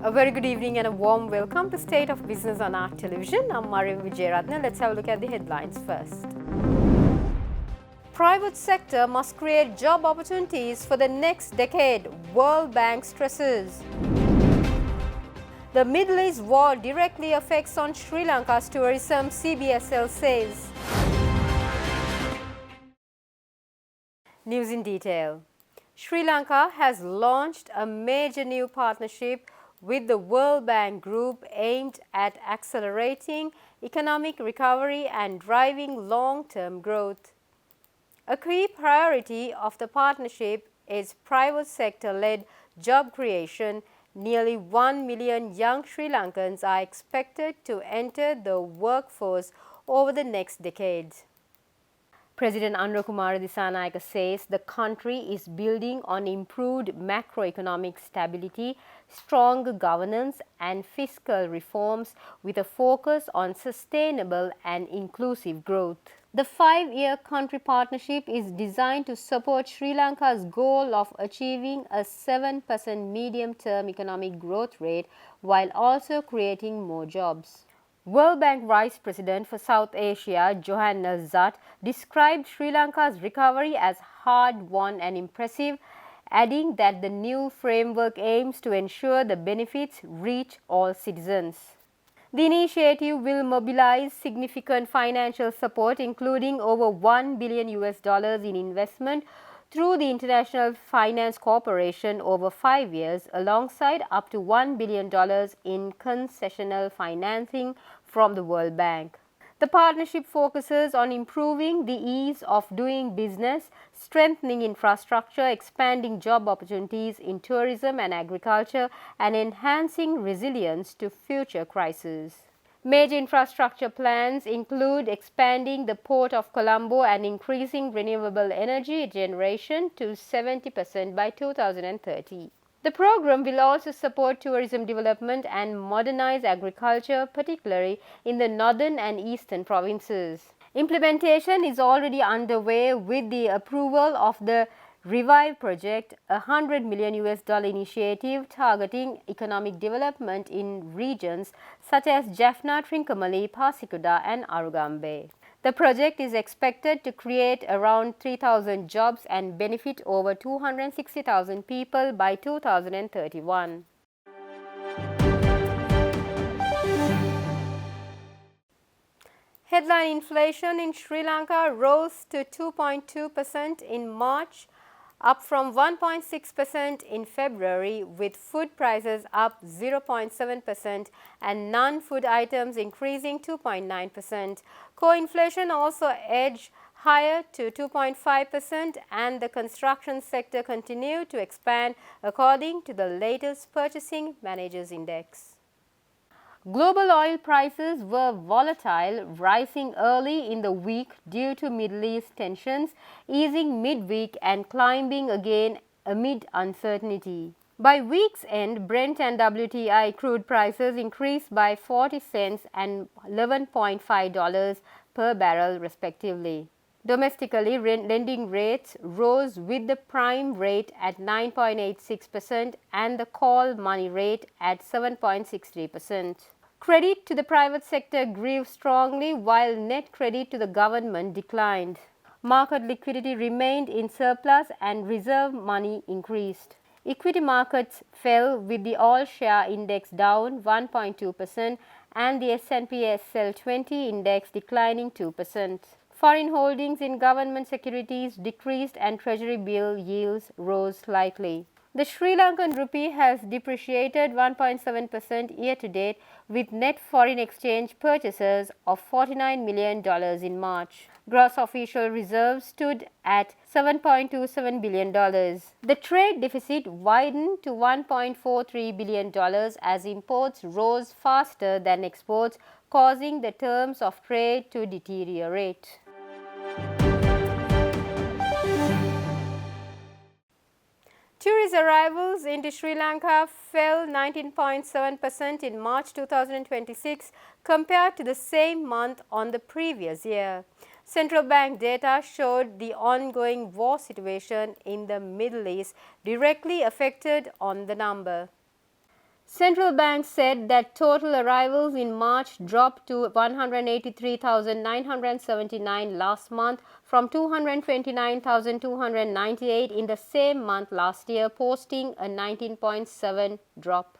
A very good evening and a warm welcome to State of Business on Art Television. I'm Mariam Vijayaratne. Let's have a look at the headlines first. Private sector must create job opportunities for the next decade, World Bank stresses. The Middle East war directly affects on Sri Lanka's tourism, CBSL says. News in detail. Sri Lanka has launched a major new partnership with the World Bank Group aimed at accelerating economic recovery and driving long-term growth. A key priority of the partnership is private sector-led job creation. Nearly 1 million young Sri Lankans are expected to enter the workforce over the next decade. President Anurakumara Dissanayake says the country is building on improved macroeconomic stability, stronger governance and fiscal reforms with a focus on sustainable and inclusive growth. The 5-year country partnership is designed to support Sri Lanka's goal of achieving a 7% medium-term economic growth rate while also creating more jobs. World Bank Vice President for South Asia, Johanna Zut, described Sri Lanka's recovery as hard-won and impressive, adding that the new framework aims to ensure the benefits reach all citizens. The initiative will mobilize significant financial support, including over $1 billion in investment through the International Finance Corporation over 5 years, alongside up to $1 billion in concessional financing from the World Bank. The partnership focuses on improving the ease of doing business, strengthening infrastructure, expanding job opportunities in tourism and agriculture, and enhancing resilience to future crises. Major infrastructure plans include expanding the Port of Colombo and increasing renewable energy generation to 70% by 2030. The program will also support tourism development and modernize agriculture, particularly in the northern and eastern provinces. Implementation is already underway with the approval of the Revive project, a $100 million initiative targeting economic development in regions such as Jaffna, Trincomalee, Pasikuda and Arugambe. The project is expected to create around 3,000 jobs and benefit over 260,000 people by 2031. Headline inflation in Sri Lanka rose to 2.2% in March, up from 1.6% in February, with food prices up 0.7% and non-food items increasing 2.9%. Core inflation also edged higher to 2.5% and the construction sector continued to expand according to the latest Purchasing Managers Index. Global oil prices were volatile, rising early in the week due to Middle East tensions, easing midweek and climbing again amid uncertainty. By week's end, Brent and WTI crude prices increased by 40 cents and $11.5 per barrel respectively. Domestically, lending rates rose with the prime rate at 9.86% and the call money rate at 7.63%. Credit to the private sector grew strongly while net credit to the government declined. Market liquidity remained in surplus and reserve money increased. Equity markets fell with the all-share index down 1.2% and the S&P SL 20 index declining 2%. Foreign holdings in government securities decreased and treasury bill yields rose slightly. The Sri Lankan rupee has depreciated 1.7% year-to-date with net foreign exchange purchases of $49 million in March. Gross official reserves stood at $7.27 billion. The trade deficit widened to $1.43 billion as imports rose faster than exports, causing the terms of trade to deteriorate. Tourist arrivals into Sri Lanka fell 19.7% in March 2026 compared to the same month on the previous year. Central bank data showed the ongoing war situation in the Middle East directly affected on the number. Central banks said that total arrivals in March dropped to 183,979 last month from 229,298 in the same month last year, posting a 19.7 drop.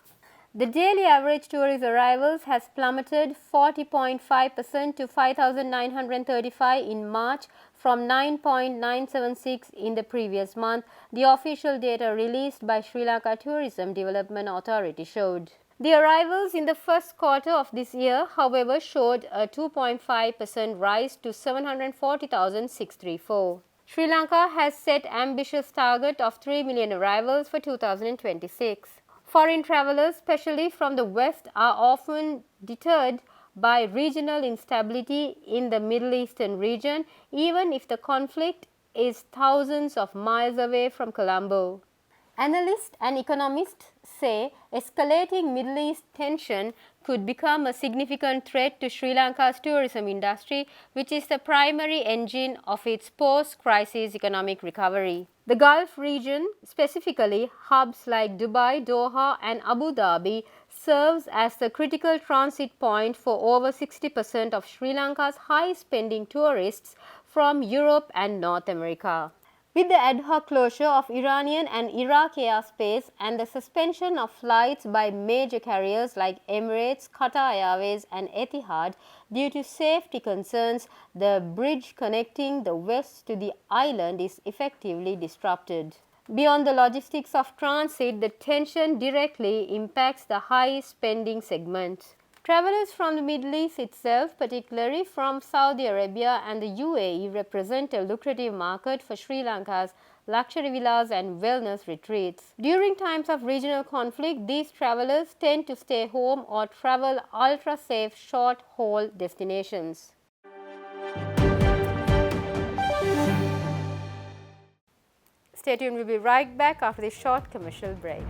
The daily average tourist arrivals has plummeted 40.5% to 5,935 in March from 9.976 in the previous month, the official data released by Sri Lanka Tourism Development Authority showed. The arrivals in the first quarter of this year, however, showed a 2.5% rise to 740,634. Sri Lanka has set ambitious target of 3 million arrivals for 2026. Foreign travelers, especially from the West, are often deterred by regional instability in the Middle Eastern region, even if the conflict is thousands of miles away from Colombo. Analysts and economists say escalating Middle East tension could become a significant threat to Sri Lanka's tourism industry, which is the primary engine of its post-crisis economic recovery. The Gulf region, specifically hubs like Dubai, Doha and Abu Dhabi, serves as the critical transit point for over 60% of Sri Lanka's high-spending tourists from Europe and North America. With the ad hoc closure of Iranian and Iraqi airspace and the suspension of flights by major carriers like Emirates, Qatar Airways and Etihad due to safety concerns, the bridge connecting the west to the island is effectively disrupted. Beyond the logistics of transit, the tension directly impacts the high-spending segment. Travelers from the Middle East itself, particularly from Saudi Arabia and the UAE, represent a lucrative market for Sri Lanka's luxury villas and wellness retreats. During times of regional conflict, these travelers tend to stay home or travel ultra-safe short-haul destinations. Stay tuned, we'll be right back after this short commercial break.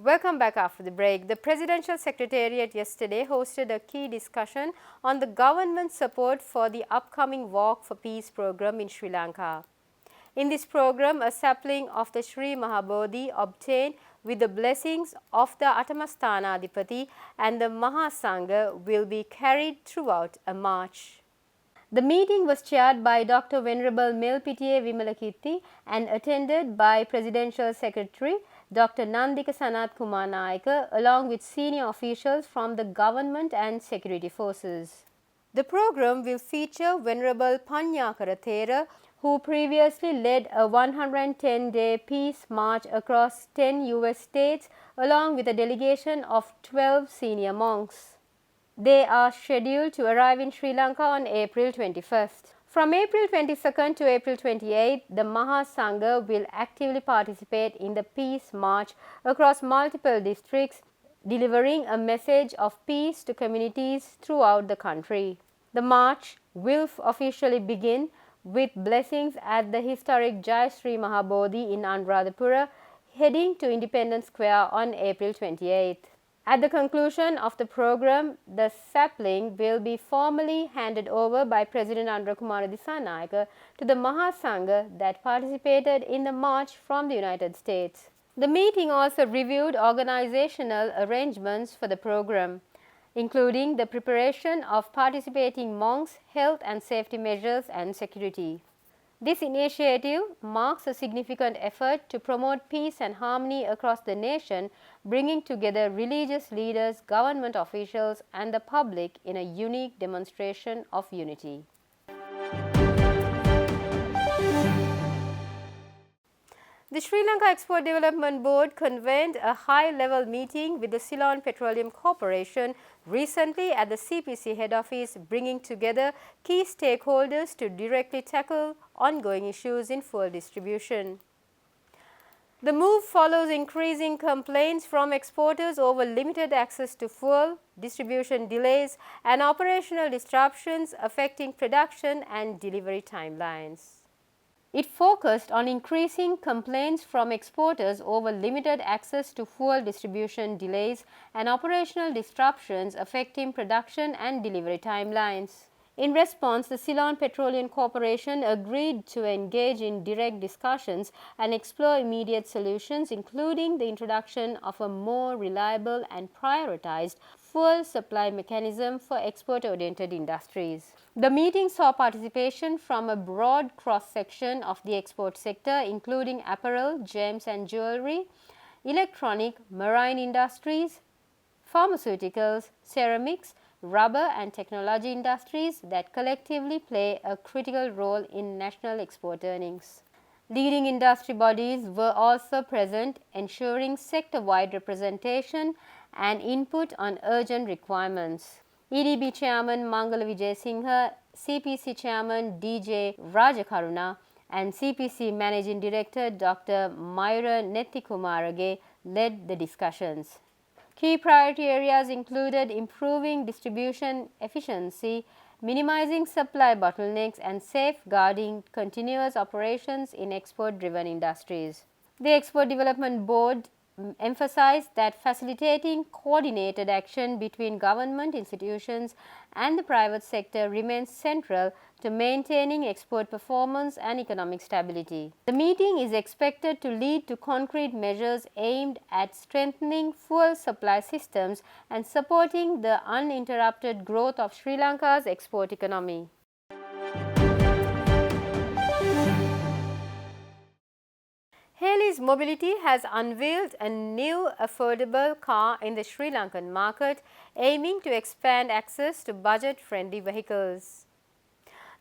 Welcome back after the break. The Presidential Secretariat yesterday hosted a key discussion on the government's support for the upcoming Walk for Peace program in Sri Lanka. In this program, a sapling of the Sri Mahabodhi obtained with the blessings of the Atamasthana Adipati and the Mahasangha will be carried throughout a march. The meeting was chaired by Dr. Venerable Melpitiye Vimalakirti and attended by Presidential Secretary Dr. Nandika Sanath Kumar Nayaka along with senior officials from the government and security forces. The program will feature Venerable Panyakara Thera, who previously led a 110-day peace march across 10 US states along with a delegation of 12 senior monks. They are scheduled to arrive in Sri Lanka on April 21st. From April 22nd to April 28th, the Mahasangha will actively participate in the peace march across multiple districts, delivering a message of peace to communities throughout the country. The march will officially begin with blessings at the historic Jai Sri Mahabodhi in Anuradhapura, heading to Independence Square on April 28th. At the conclusion of the program, the sapling will be formally handed over by President Andrakumara Dissanayake to the Mahasangha that participated in the march from the United States. The meeting also reviewed organizational arrangements for the program, including the preparation of participating monks, health and safety measures and security. This initiative marks a significant effort to promote peace and harmony across the nation, bringing together religious leaders, government officials and the public in a unique demonstration of unity. The Sri Lanka Export Development Board convened a high-level meeting with the Ceylon Petroleum Corporation recently at the CPC head office, bringing together key stakeholders to directly tackle ongoing issues in fuel distribution. The move follows increasing complaints from exporters over limited access to fuel, distribution delays, and operational disruptions affecting production and delivery timelines. It focused on increasing complaints from exporters over limited access to fuel distribution delays and operational disruptions affecting production and delivery timelines. In response, the Ceylon Petroleum Corporation agreed to engage in direct discussions and explore immediate solutions, including the introduction of a more reliable and prioritized fuel supply mechanism for export-oriented industries. The meeting saw participation from a broad cross-section of the export sector, including apparel, gems and jewelry, electronic, marine industries, pharmaceuticals, ceramics, rubber and technology industries that collectively play a critical role in national export earnings. Leading industry bodies were also present, ensuring sector-wide representation and input on urgent requirements. EDB Chairman Mangala Vijayasinghe, CPC Chairman DJ Rajakaruna and CPC Managing Director Dr. Mayura Nettikumarage led the discussions. Key priority areas included improving distribution efficiency, minimizing supply bottlenecks and safeguarding continuous operations in export-driven industries. The Export Development Board emphasized that facilitating coordinated action between government institutions and the private sector remains central to maintaining export performance and economic stability. The meeting is expected to lead to concrete measures aimed at strengthening fuel supply systems and supporting the uninterrupted growth of Sri Lanka's export economy. Haley's Mobility has unveiled a new affordable car in the Sri Lankan market, aiming to expand access to budget-friendly vehicles.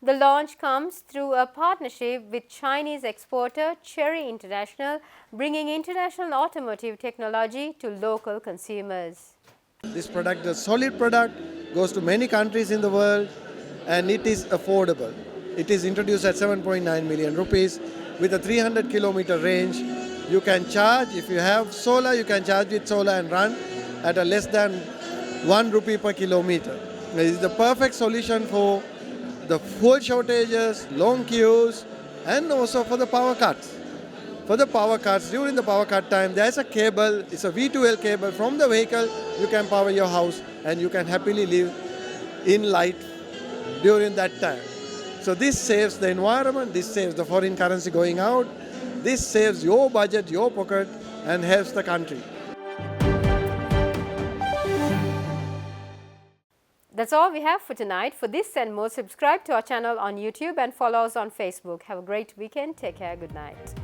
The launch comes through a partnership with Chinese exporter Chery International, bringing international automotive technology to local consumers. This product is a solid product, goes to many countries in the world, and it is affordable. It is introduced at 7.9 million rupees with a 300 kilometer range. You can charge, if you have solar, you can charge with solar and run at a less than 1 rupee per kilometer. It is the perfect solution for the fuel shortages, long queues, and also for the power cuts. For the power cuts, during the power cut time, there's a cable, it's a V2L cable from the vehicle, you can power your house and you can happily live in light during that time. So this saves the environment, this saves the foreign currency going out, this saves your budget, your pocket, and helps the country. That's all we have for tonight. For this and more, subscribe to our channel on YouTube and follow us on Facebook. Have a great weekend. Take care. Good night.